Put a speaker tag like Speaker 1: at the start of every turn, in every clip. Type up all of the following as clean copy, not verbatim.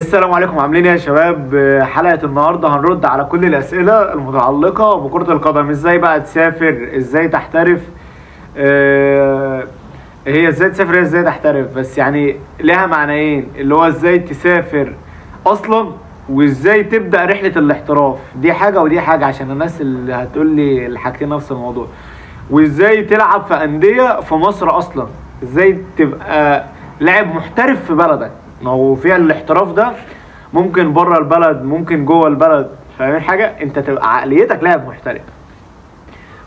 Speaker 1: السلام عليكم، عاملين ايه يا شباب؟ حلقة النهاردة هنرد على كل الأسئلة المتعلقة بكرة القدم. ازاي بقى تسافر، ازاي تحترف، هي ازاي تسافر، هي ازاي تحترف، بس يعني لها معنيين، اللي هو ازاي تسافر أصلا وازاي تبدأ رحلة الاحتراف. دي حاجة ودي حاجة، عشان الناس اللي هتقول لي الحاجتين نفس الموضوع. وازاي تلعب في أندية في مصر أصلا، ازاي تبقى لاعب محترف في بلدك. ما هو فيها الاحتراف ده ممكن بره البلد، ممكن جوه البلد. فاهمين حاجه؟ انت تبقى عقليتك لاعب محترف.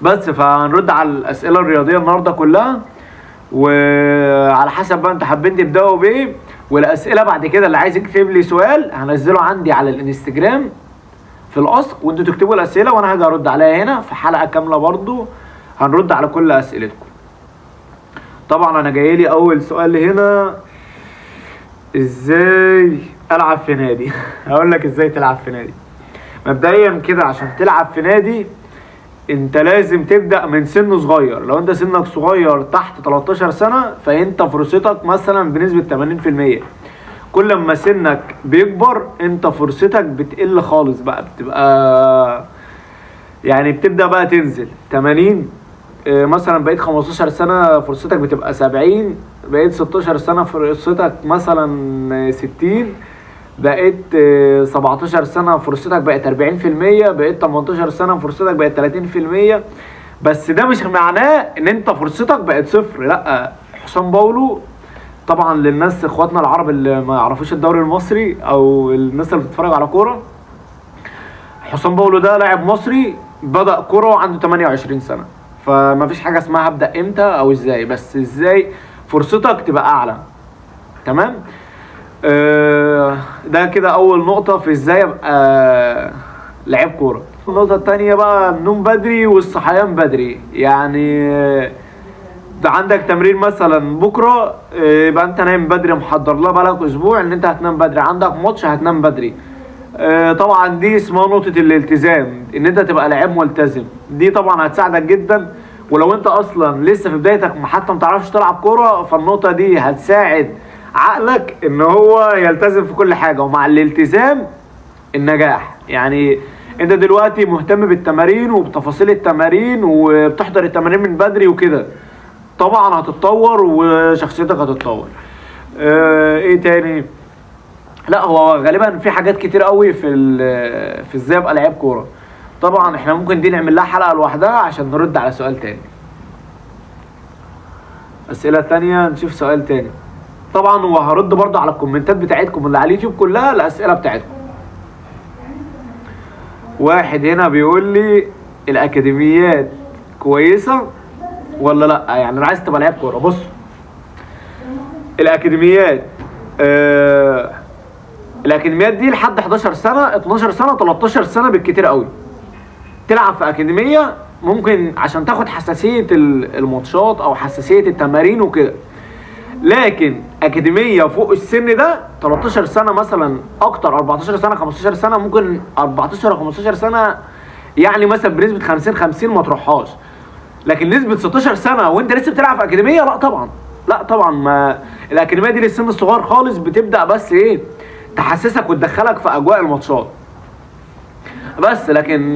Speaker 1: بس فهنرد على الاسئله الرياضيه النهارده كلها، وعلى حسب بقى انت حابين تبداوا بايه. والاسئله بعد كده اللي عايز يكتب لي سؤال هنزله عندي على الانستجرام في الاسق، وانتوا تكتبوا الاسئله وانا هاجي ارد عليها هنا في حلقه كامله. برضو هنرد على كل اسئلتكم. طبعا انا جاي لي اول سؤال هنا، ازاي العب في نادي؟ هقول لك ازاي تلعب في نادي. مبدئيا كده، عشان تلعب في نادي انت لازم تبدا من سن صغير. لو انت سنك صغير تحت 13 سنه فانت فرصتك مثلا بنسبه 80%. كل ما سنك بيكبر انت فرصتك بتقل خالص، بقى بتبقى يعني بتبدا بقى تنزل 80. مثلا بقيت 15 سنة فرصتك بتبقى 70، بقيت 16 سنة فرصتك مثلا 60، بقيت 17 سنة فرصتك بقت 40%، بقيت 18 سنة فرصتك بقت 30%. بس ده مش معناه ان انت فرصتك بقت صفر، لا. حسام باولو، طبعا للناس اخواتنا العرب اللي ما يعرفوش الدوري المصري او الناس اللي بتتفرج على كورة، حسام باولو ده لاعب مصري بدأ كورة وعنده 28 سنة. فما فيش حاجه اسمها هبدا امتى او ازاي، بس ازاي فرصتك تبقى اعلى. تمام. ده كده اول نقطه في ازاي ابقى لعيب كوره. النقطه الثانيه بقى النوم بدري والصحيان بدري. يعني ده عندك تمرين مثلا بكره، يبقى انت نايم بدري، محضر لها بقالك اسبوع ان انت هتنام بدري. عندك ماتش هتنام بدري. طبعا دي اسمها نقطة الالتزام، ان انت تبقى لاعب ملتزم. دي طبعا هتساعدك جدا. ولو انت اصلا لسه في بدايتك حتى متعرفش تلعب كورة، فالنقطة دي هتساعد عقلك ان هو يلتزم في كل حاجة. ومع الالتزام النجاح. يعني انت دلوقتي مهتم بالتمارين وبتفاصيل التمارين وبتحضر التمارين من بدري وكده، طبعا هتتطور وشخصيتك هتتطور. ايه تاني؟ لا، هو غالبا في حاجات كتير قوي في ازاي ابقى لعيب كوره. طبعا احنا ممكن دي نعمل لها حلقه لوحدها عشان نرد على سؤال تاني. اسئله تانية، نشوف سؤال تاني. طبعا وهرد برضه على الكومنتات بتاعتكم اللي على اليوتيوب كلها، الاسئله بتاعتكم. واحد هنا بيقول لي الاكاديميات كويسه ولا لا؟ يعني انا عايز تبقى لعيب كوره. بص، الاكاديميات الاكاديميات دي لحد 11 سنه، 12 سنه، 13 سنه بالكتير قوي. تلعب في اكاديميه ممكن عشان تاخد حساسيه الماتشات او حساسيه التمارين وكده. لكن اكاديميه فوق السن ده 13 سنه مثلا، اكتر 14 سنه، 15 سنه، ممكن 14 او 15 سنه، يعني مثلا بنسبه 50-50 ما تروحهاش. لكن نسبه 16 سنه وانت لسه بتلعب في اكاديميه، لا طبعا، لا طبعا. ما الاكاديميه دي للسن الصغير خالص، بتبدا بس ايه، تحسسك وتدخلك في اجواء الماتشات بس. لكن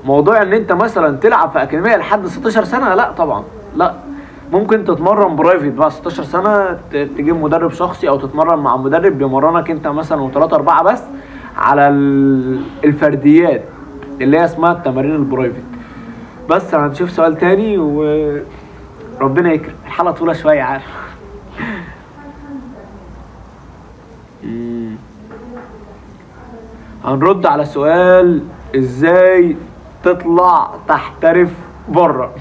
Speaker 1: موضوع ان انت مثلا تلعب في اكاديميه لحد 16 سنه، لا طبعا، لا. ممكن تتمرن برايفت بقى 16 سنه، تجيب مدرب شخصي او تتمرن مع مدرب بيمرنك انت مثلا و3 4 بس على الفرديات اللي هي اسمها التمارين البرايفت. بس هنشوف سؤال تاني وربنا يكرم. الحلقه طويله شويه، عارف. هنرد على سؤال ازاي تطلع تحترف بره.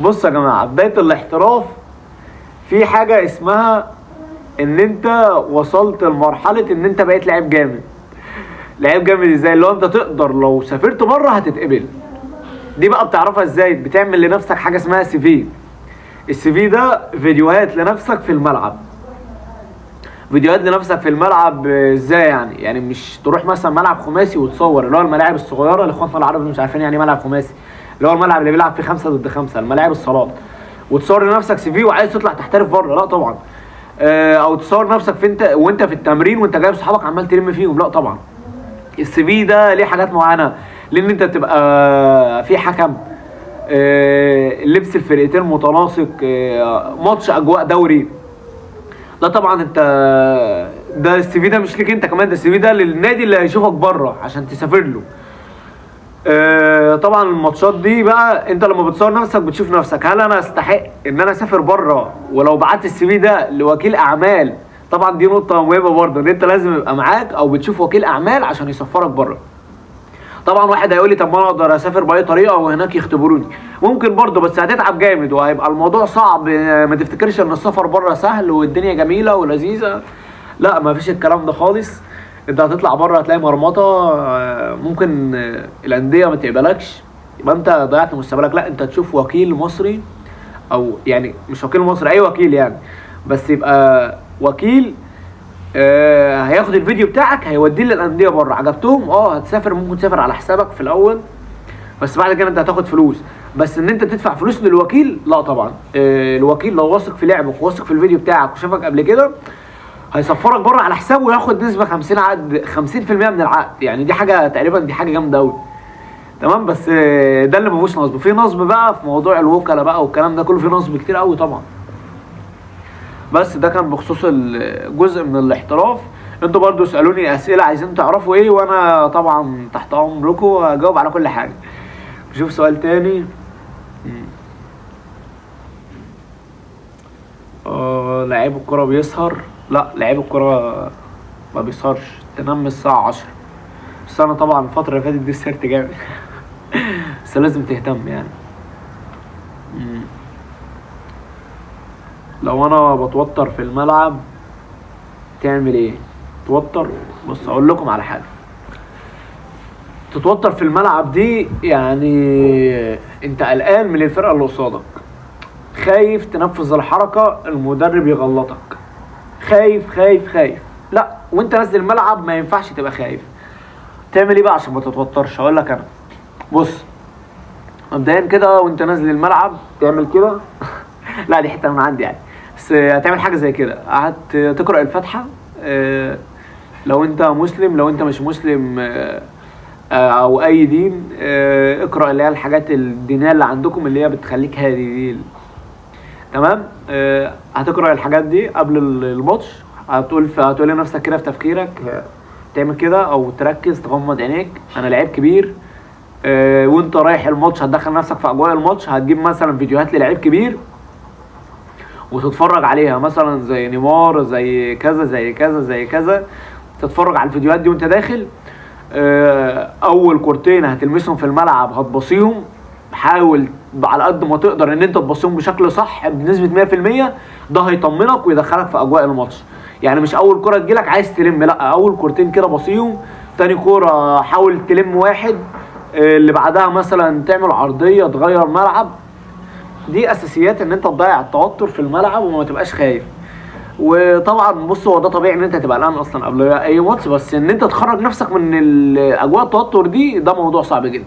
Speaker 1: بص يا جماعه، بدايه الاحتراف في حاجه اسمها ان انت وصلت لمرحله ان انت بقيت لعيب جامد. لعيب جامد ازاي؟ اللي هو انت تقدر لو سافرت بره هتتقبل. دي بقى بتعرفها ازاي؟ بتعمل لنفسك حاجه اسمها سي في. السي في ده فيديوهات لنفسك في الملعب. فيديوهات لنفسك في الملعب ازاي؟ يعني مش تروح مثلا ملعب خماسي وتصور، اللي هو الملاعب الصغيره اللي اخواتنا العرب مش عارفين يعني ملعب خماسي، اللي هو الملعب اللي بيلعب فيه 5 ضد 5، الملاعب الصالات، وتصور لنفسك سي في وعايز تطلع تحترف بره. لا طبعا. او تصور نفسك في انت وانت في التمرين وانت جايب صحابك عمال تلم فيهم. لا طبعا، السي في ده ليه حاجات معينه، لان انت تبقى في حكم، لبس الفرقتين متناسق، ماتش اجواء دوري. لا طبعا انت ده السي في ده مش ليك انت كمان، ده السي في ده للنادي اللي هيشوفك بره عشان تسافر له. طبعا الماتشات دي بقى انت لما بتصور نفسك بتشوف نفسك هل انا استحق ان انا اسافر بره، ولو بعت السي في ده لوكيل اعمال. طبعا دي نقطه مهمه برضه، ان انت لازم يبقى معاك او بتشوف وكيل اعمال عشان يسفرك بره. طبعا واحد هيقول لي طب ما انا اقدر اسافر باي طريقه وهناك يختبروني، ممكن برضه، بس هتتعب جامد وهيبقى الموضوع صعب. ما تفتكرش ان السفر بره سهل والدنيا جميله ولذيذه، لا ما فيش الكلام ده خالص. انت هتطلع بره هتلاقي مرمطه، ممكن الانديه ما تقبلكش، يبقى انت ضيعت مستقبلك. لا انت تشوف وكيل مصري، او يعني مش وكيل مصري، اي وكيل يعني، بس يبقى وكيل هياخد الفيديو بتاعك هيوديه للانديه بره، عجبتهم هتسافر، ممكن تسافر على حسابك في الاول، بس بعد كده انت هتاخد فلوس. بس ان انت تدفع فلوس للوكيل لا طبعا. الوكيل لو واثق في لعبك وواثق في الفيديو بتاعك وشافك قبل كده هيسفرك بره على حسابه وياخد نسبه 50% من العقد. يعني دي حاجه تقريبا، دي حاجه جامده قوي. تمام، بس ده اللي ما فيهوش نصب. في نصب بقى في موضوع الوكلاء بقى والكلام ده كله، في نصب كتير قوي طبعا. بس ده كان بخصوص الجزء من الاحتراف. انتوا برضو اسالوني اسئله عايزين تعرفوا ايه، وانا طبعا تحت امركم واجاوب على كل حاجه. نشوف سؤال تاني. لعيب الكرة بيسهر؟ لا، لعيب الكرة ما بيسهرش، تنام الساعة 10. بس انا طبعا الفترة اللي فاتت دي سهرت جامد بس لازم تهتم يعني. لو انا بتوتر في الملعب تعمل ايه؟ توتر، بص اقول لكم على حاجة. تتوتر في الملعب دي يعني انت قلقان من الفرقة اللي قصادك، خايف تنفذ الحركة المدرب يغلطك، خايف. لا، وانت نازل الملعب ما ينفعش تبقى خايف. تعمل ايه بقى عشان ما تتوترش؟ اقول لك انا. بص، مبدئيا كده وانت نازل الملعب تعمل كده لا دي حته من عندي يعني، بس هتعمل حاجه زي كده، تقرا الفاتحه. لو انت مسلم، لو انت مش مسلم او اي دين، اقرا اللي هي الحاجات الدينيه اللي عندكم اللي هي بتخليك هادي دي. تمام، هتقرا الحاجات دي قبل الماتش. هتقول لنفسك كده في تفكيرك، تعمل كده او تركز، تغمض عينيك، انا لعيب كبير. وانت رايح الماتش هتدخل نفسك في اجواء الماتش، هتجيب مثلا فيديوهات للعيب كبير وتتفرج عليها، مثلا زي نيمار، زي كذا زي كذا زي كذا. تتفرج على الفيديوهات دي وانت داخل. اول كورتين هتلمسهم في الملعب هتبصيهم، حاول على قد ما تقدر ان انت تبصيهم بشكل صح بنسبه 100%. ده هيطمنك ويدخلك في اجواء الماتش. يعني مش اول كره تجيلك عايز تلم، لا، اول كورتين كده بصيهم، تاني كوره حاول تلم واحد، اللي بعدها مثلا تعمل عرضيه تغير ملعب. دي اساسيات ان انت تضيع التوتر في الملعب وما تبقاش خايف. وطبعا بص، هو ده طبيعي ان انت تبقى قلقان اصلا قبل اي ماتش، بس ان انت تخرج نفسك من اجواء التوتر دي ده موضوع صعب جدا،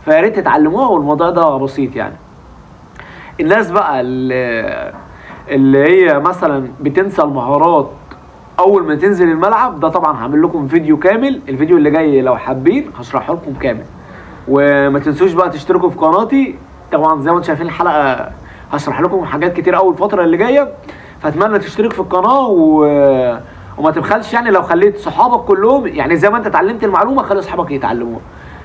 Speaker 1: فيا ريت تتعلموها، والموضوع ده بسيط يعني. الناس بقى اللي هي مثلا بتنسى المهارات اول ما تنزل الملعب، ده طبعا هعمل لكم فيديو كامل، الفيديو اللي جاي لو حابين هشرحه لكم كامل. وما تنسوش بقى تشتركوا في قناتي، طبعا زي ما انتم شايفين الحلقه هشرح لكم حاجات كتير قوي الفتره اللي جايه، فاتمنى تشترك في القناه وما تبخلش. يعني لو خليت صحابك كلهم، يعني زي ما انت اتعلمت المعلومه خلي صحابك يتعلموها.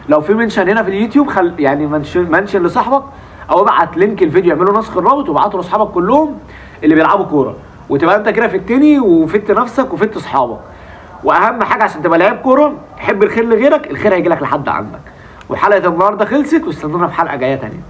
Speaker 1: لو في منشن هنا في اليوتيوب يعني منشن لصاحبك، او ابعت لينك الفيديو يعملوا نسخ الرابط وابعته لاصحابك كلهم اللي بيلعبوا كوره، وتبقى انت كده فدتني وفدت نفسك وفدت اصحابك. واهم حاجه عشان تبقى لعيب كوره، حب الخير لغيرك، الخير هيجي لك لحد عندك. وحلقه النهارده خلصت، واستنونا في حلقه جايه تانيه.